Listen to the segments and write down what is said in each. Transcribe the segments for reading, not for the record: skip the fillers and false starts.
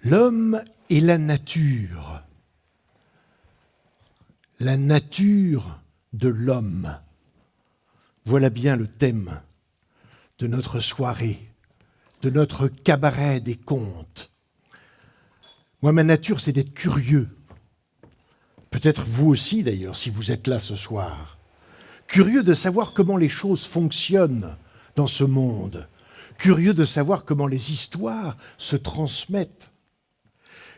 L'homme et la nature de l'homme. Voilà bien le thème de notre soirée, de notre cabaret des contes. Moi, ma nature, c'est d'être curieux. Peut-être vous aussi, d'ailleurs, si vous êtes là ce soir. Curieux de savoir comment les choses fonctionnent dans ce monde. Curieux de savoir comment les histoires se transmettent.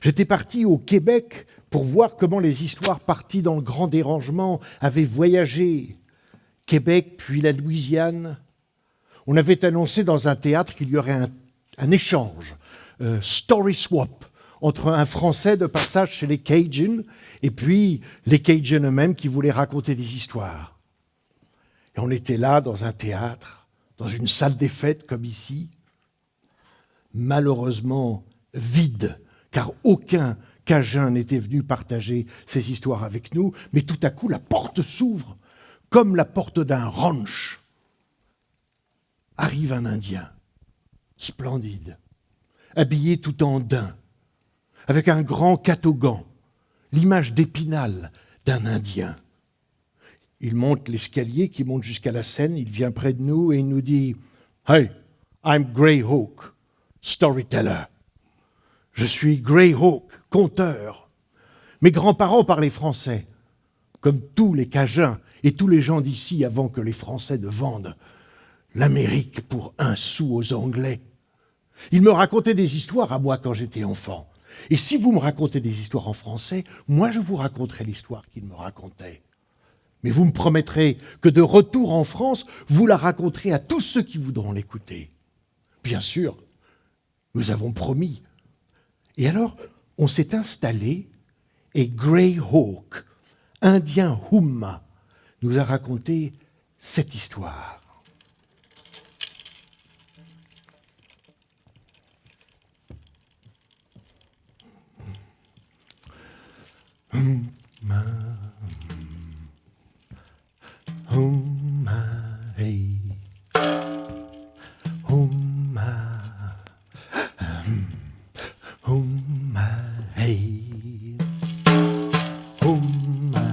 J'étais parti au Québec pour voir comment les histoires parties dans le grand dérangement avaient voyagé. Québec, puis la Louisiane. On avait annoncé dans un théâtre qu'il y aurait un échange, story swap, entre un Français de passage chez les Cajuns et puis les Cajuns eux-mêmes qui voulaient raconter des histoires. Et on était là dans un théâtre, dans une salle des fêtes comme ici, malheureusement vide, car aucun Cajun n'était venu partager ces histoires avec nous, mais tout à coup la porte s'ouvre, comme la porte d'un ranch. Arrive un Indien, splendide, habillé tout en daim, avec un grand catogan, l'image d'Épinal d'un Indien. Il monte l'escalier qui monte jusqu'à la scène, il vient près de nous et il nous dit « Hey, I'm Greyhawk, storyteller. Je suis Greyhawk, conteur. Mes grands-parents parlaient français, comme tous les Cajuns et tous les gens d'ici avant que les Français ne vendent l'Amérique pour 1 sou aux Anglais. Ils me racontaient des histoires à moi quand j'étais enfant. Et si vous me racontez des histoires en français, moi je vous raconterai l'histoire qu'ils me racontaient. Mais vous me promettrez que de retour en France, vous la raconterez à tous ceux qui voudront l'écouter. Bien sûr, nous avons promis. Et alors, on s'est installé et Greyhawk, Indien Humma, nous a raconté cette histoire. Humma, humma, hey. Humma, humma, hey. Humma,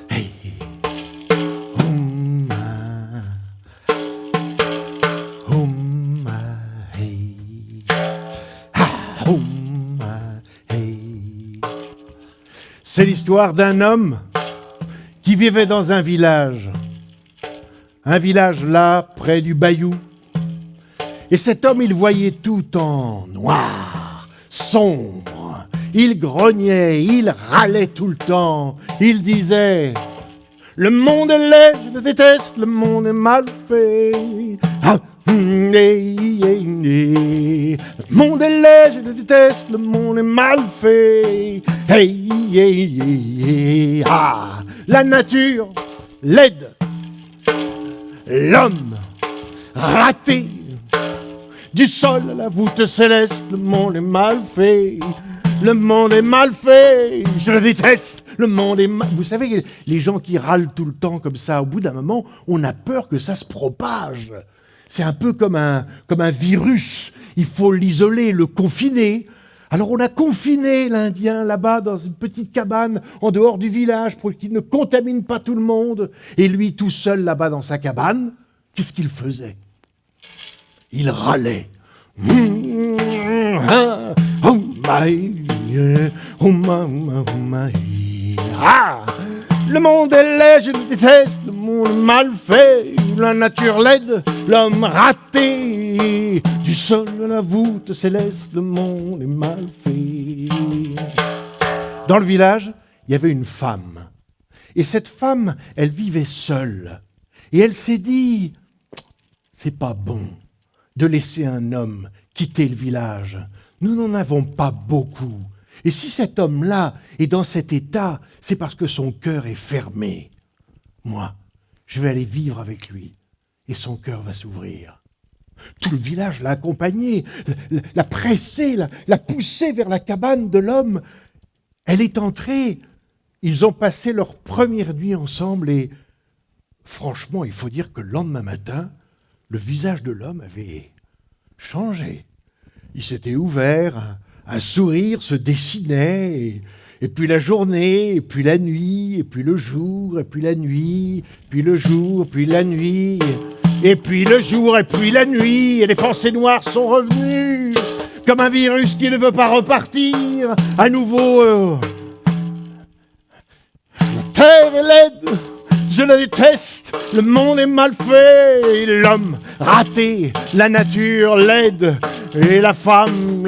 hey. Humma, humma, hey. Ha, humma, hey. C'est l'histoire d'un homme qui vivait dans un village là, près du bayou. Et cet homme, il voyait tout en noir, sombre. Il grognait, il râlait tout le temps. Il disait « Le monde est laid, je le déteste, le monde est mal fait. Ah, le monde est laid, je le déteste, le monde est mal fait. Hey, hey, hey, ah, la nature laide, l'homme raté. Du sol à la voûte céleste, le monde est mal fait. Le monde est mal fait, je le déteste, le monde est mal... Vous savez, les gens qui râlent tout le temps comme ça, au bout d'un moment, on a peur que ça se propage. C'est un peu comme un virus. Il faut l'isoler, le confiner. Alors on a confiné l'Indien là-bas dans une petite cabane en dehors du village pour qu'il ne contamine pas tout le monde. Et lui tout seul là-bas dans sa cabane, qu'est-ce qu'il faisait ? Il râlait. Ah, le monde est laid, je le déteste, le monde est mal fait, la nature laide, l'homme raté, du sol à la voûte céleste, le monde est mal fait. Dans le village, il y avait une femme. Et cette femme, elle vivait seule. Et elle s'est dit, c'est pas bon de laisser un homme quitter le village. Nous n'en avons pas beaucoup. Et si cet homme-là est dans cet état, c'est parce que son cœur est fermé. Moi, je vais aller vivre avec lui et son cœur va s'ouvrir. Tout le village l'a accompagné, l'a pressé, l'a poussé vers la cabane de l'homme. Elle est entrée. Ils ont passé leur première nuit ensemble et franchement, il faut dire que le lendemain matin, le visage de l'homme avait changé. Il s'était ouvert, un sourire se dessinait, et puis la journée, et puis la nuit, et puis le jour, et puis la nuit, puis le jour, puis la nuit, et puis le jour, et puis la nuit, et les pensées noires sont revenues, comme un virus qui ne veut pas repartir, à nouveau. La terre est laide, je la déteste, le monde est mal fait, et l'homme raté, la nature laide, et la femme,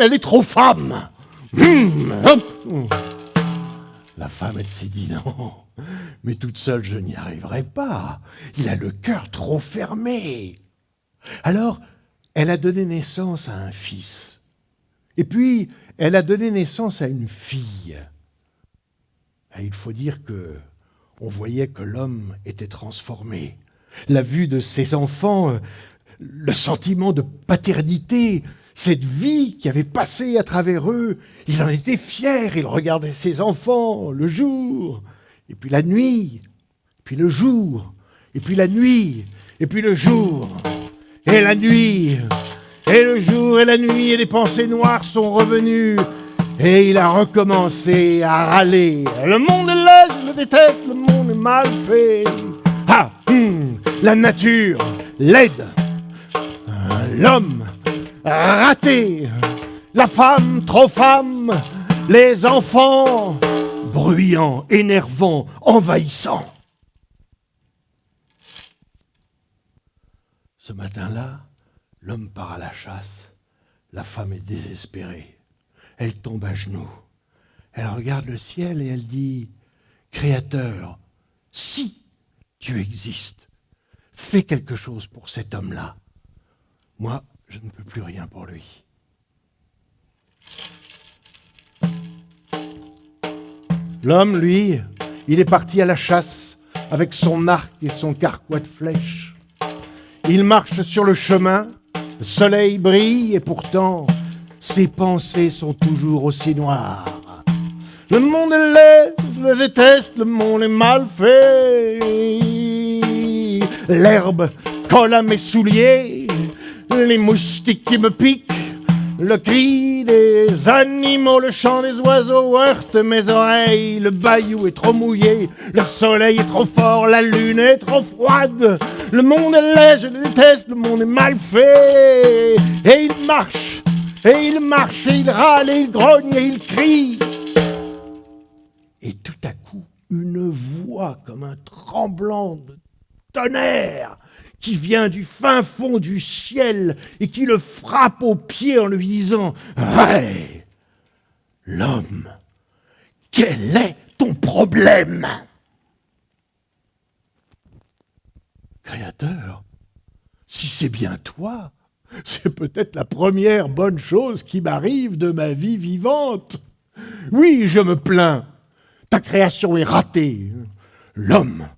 elle est trop femme. La femme, elle s'est dit non, mais toute seule, je n'y arriverai pas. Il a le cœur trop fermé. Alors, elle a donné naissance à un fils. Et puis, elle a donné naissance à une fille. Et il faut dire que on voyait que l'homme était transformé. La vue de ses enfants, le sentiment de paternité, cette vie qui avait passé à travers eux, il en était fier, il regardait ses enfants le jour, et puis la nuit, puis le jour, et puis la nuit, et puis le jour, et la nuit, et le jour et la nuit, et les pensées noires sont revenues, et il a recommencé à râler. Le monde est laid, je le déteste, le monde est mal fait. Ah, la nature laide, l'homme raté, la femme trop femme, les enfants bruyants, énervants, envahissants. Ce matin-là, l'homme part à la chasse, la femme est désespérée. Elle tombe à genoux, elle regarde le ciel et elle dit « Créateur, si tu existes, fais quelque chose pour cet homme-là. Moi, je ne peux plus rien pour lui. » L'homme, lui, il est parti à la chasse avec son arc et son carquois de flèches. Il marche sur le chemin, le soleil brille et pourtant ses pensées sont toujours aussi noires. Le monde est laid, je le déteste, le monde est mal fait. L'herbe colle à mes souliers, les moustiques qui me piquent, le cri des animaux, le chant des oiseaux heurte mes oreilles. Le bayou est trop mouillé, le soleil est trop fort, la lune est trop froide. Le monde est laid, je le déteste, le monde est mal fait. Et il marche, et il marche, et il râle, et il grogne, et il crie. Et tout à coup, une voix comme un tremblant de tonnerre qui vient du fin fond du ciel et qui le frappe au pied en lui disant « Hey, l'homme, quel est ton problème ?» Créateur, si c'est bien toi, c'est peut-être la première bonne chose qui m'arrive de ma vie vivante. Oui, je me plains. Ta création est ratée. L'homme,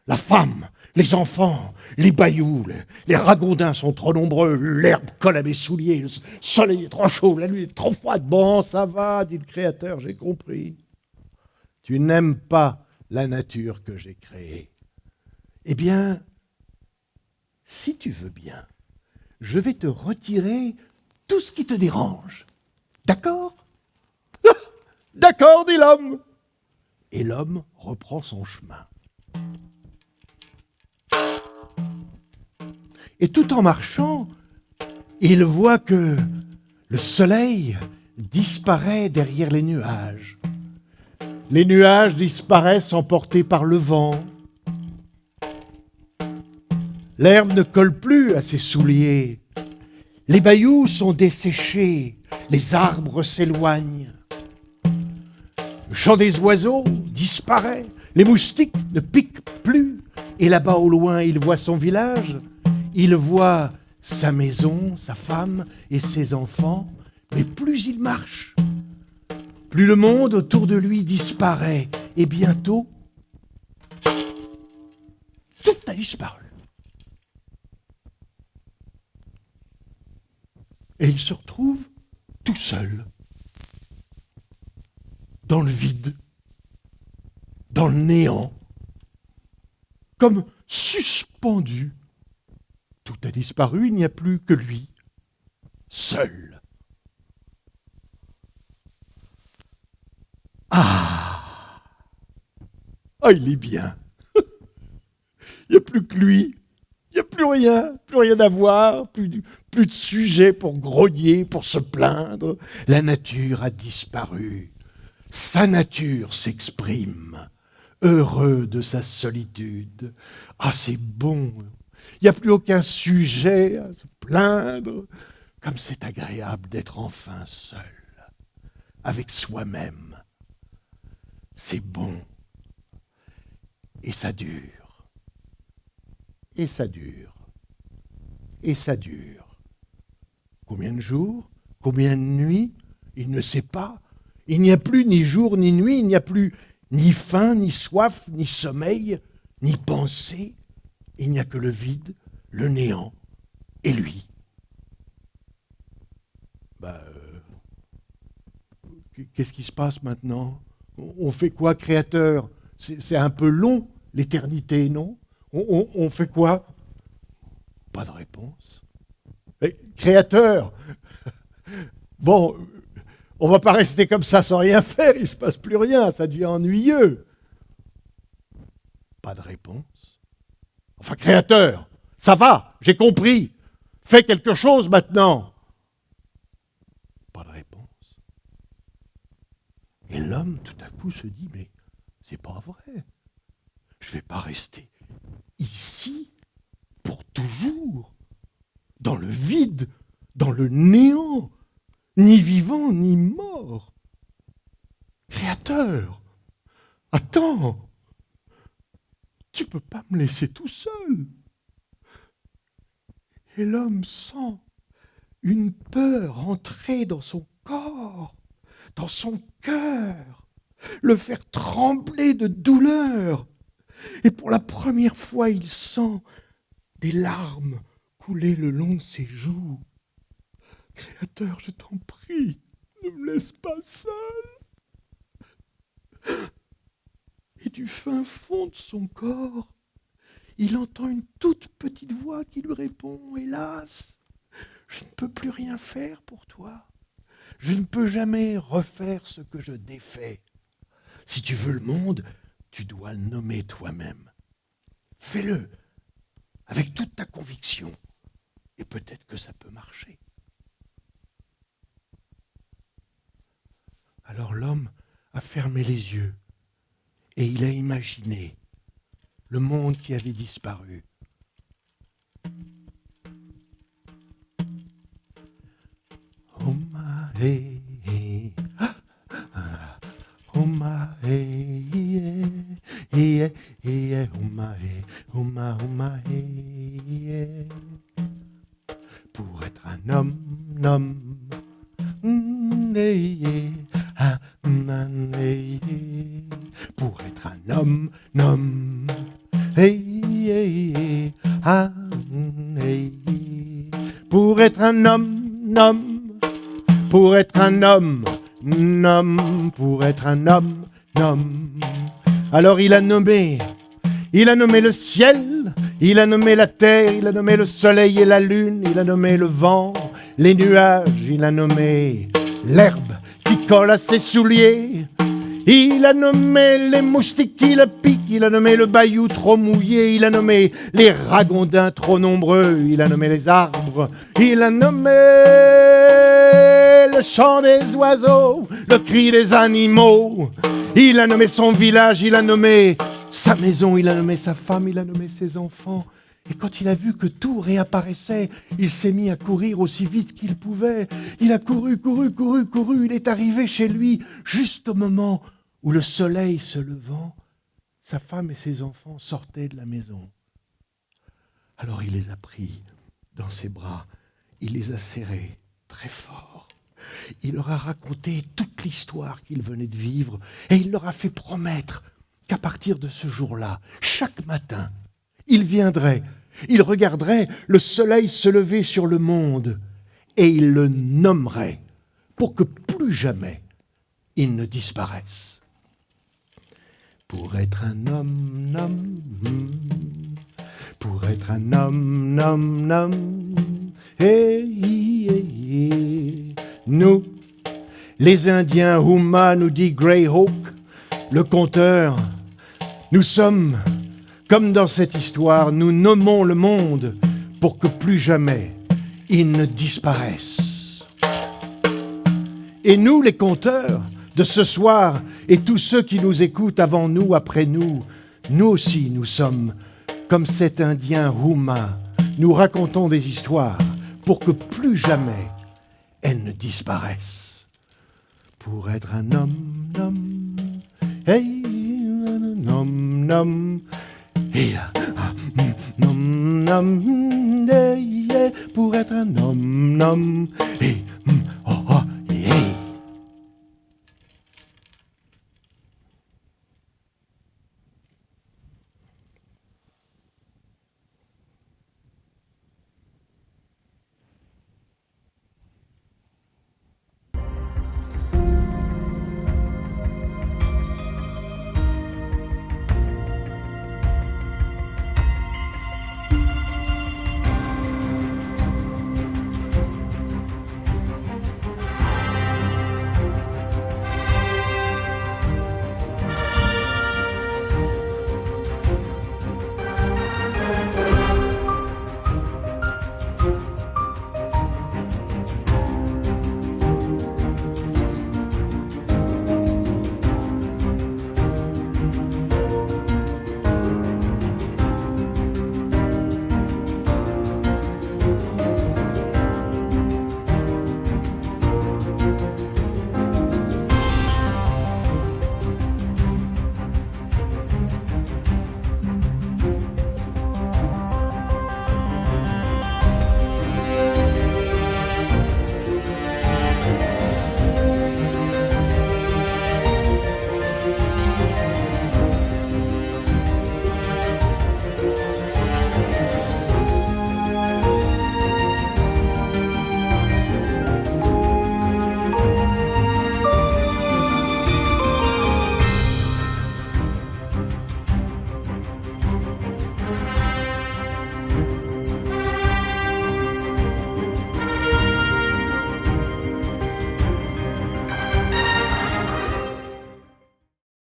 la femme, les enfants, les bayous, les ragondins sont trop nombreux, l'herbe colle à mes souliers, le soleil est trop chaud, la nuit est trop froide. Bon, ça va, dit le Créateur, j'ai compris. Tu n'aimes pas la nature que j'ai créée. Eh bien, si tu veux bien, je vais te retirer tout ce qui te dérange. D'accord ? D'accord, dit l'homme. Et l'homme reprend son chemin. Et tout en marchant, il voit que le soleil disparaît derrière les nuages. Les nuages disparaissent emportés par le vent. L'herbe ne colle plus à ses souliers. Les bayous sont desséchés. Les arbres s'éloignent. Le chant des oiseaux disparaît. Les moustiques ne piquent plus. Et là-bas au loin, il voit son village. Il voit sa maison, sa femme et ses enfants. Mais plus il marche, plus le monde autour de lui disparaît. Et bientôt, tout a disparu. Et il se retrouve tout seul, dans le vide, dans le néant, comme suspendu. Tout a disparu, il n'y a plus que lui, seul. Ah, il est bien. Il n'y a plus que lui. Il n'y a plus rien à voir, plus de sujet pour grogner, pour se plaindre. La nature a disparu. Sa nature s'exprime, heureux de sa solitude. Ah, c'est bon. Il n'y a plus aucun sujet à se plaindre. Comme c'est agréable d'être enfin seul, avec soi-même. C'est bon. Et ça dure. Et ça dure. Et ça dure. Combien de jours? Combien de nuits? Il ne sait pas. Il n'y a plus ni jour ni nuit, il n'y a plus ni faim, ni soif, ni sommeil, ni pensée. Il n'y a que le vide, le néant et lui. Qu'est-ce qui se passe maintenant? On fait quoi, créateur? C'est un peu long, l'éternité, non? On fait quoi? Pas de réponse. Créateur, bon, on va pas rester comme ça sans rien faire, il se passe plus rien, ça devient ennuyeux. Pas de réponse. Enfin, créateur, ça va, j'ai compris. Fais quelque chose maintenant. Pas de réponse. Et l'homme, tout à coup, se dit, mais c'est pas vrai. Je vais pas rester ici pour toujours, dans le vide, dans le néant, ni vivant, ni mort. Créateur, attends, tu peux pas me laisser tout seul. Et l'homme sent une peur entrer dans son corps, dans son cœur, le faire trembler de douleur. Et pour la première fois, il sent des larmes couler le long de ses joues. Créateur, je t'en prie, ne me laisse pas seul. Et du fin fond de son corps, il entend une toute petite voix qui lui répond « Hélas, je ne peux plus rien faire pour toi. Je ne peux jamais refaire ce que je défais. Si tu veux le monde, tu dois le nommer toi-même. Fais-le avec toute ta conviction et peut-être que ça peut marcher. » Alors l'homme a fermé les yeux et il a imaginé le monde qui avait disparu. Oh my hey, oh my hey, yeah, yeah, oh my hey, oh my hey. Pour être un homme, pour être un homme, pour être un homme, pour être un homme, pour être un homme. Alors il a nommé le ciel, il a nommé la terre, il a nommé le soleil et la lune, il a nommé le vent, les nuages, il a nommé l'herbe qui colle à ses souliers. Il a nommé les moustiques qui le piquent, il a nommé le bayou trop mouillé, il a nommé les ragondins trop nombreux, il a nommé les arbres, il a nommé le chant des oiseaux, le cri des animaux, il a nommé son village, il a nommé sa maison, il a nommé sa femme, il a nommé ses enfants. Et quand il a vu que tout réapparaissait, il s'est mis à courir aussi vite qu'il pouvait. Il a couru, il est arrivé chez lui juste au moment où le soleil se levant, sa femme et ses enfants sortaient de la maison. Alors il les a pris dans ses bras, il les a serrés très fort. Il leur a raconté toute l'histoire qu'il venait de vivre et il leur a fait promettre qu'à partir de ce jour-là, chaque matin, il viendrait, il regarderait le soleil se lever sur le monde et il le nommerait pour que plus jamais il ne disparaisse. Pour être un homme, pour être un homme, nom, nom. Hey, hey, hey. Nous, les Indiens, Houma, nous dit Greyhawk, le conteur, nous sommes comme dans cette histoire, nous nommons le monde pour que plus jamais il ne disparaisse. Et nous, les conteurs de ce soir, et tous ceux qui nous écoutent avant nous, après nous, nous aussi, nous sommes comme cet Indien Houma. Nous racontons des histoires pour que plus jamais elles ne disparaissent. Pour être un homme, nom, hey, un homme, nom, hey, nom, nom, hey, pour être un homme, nom, hey,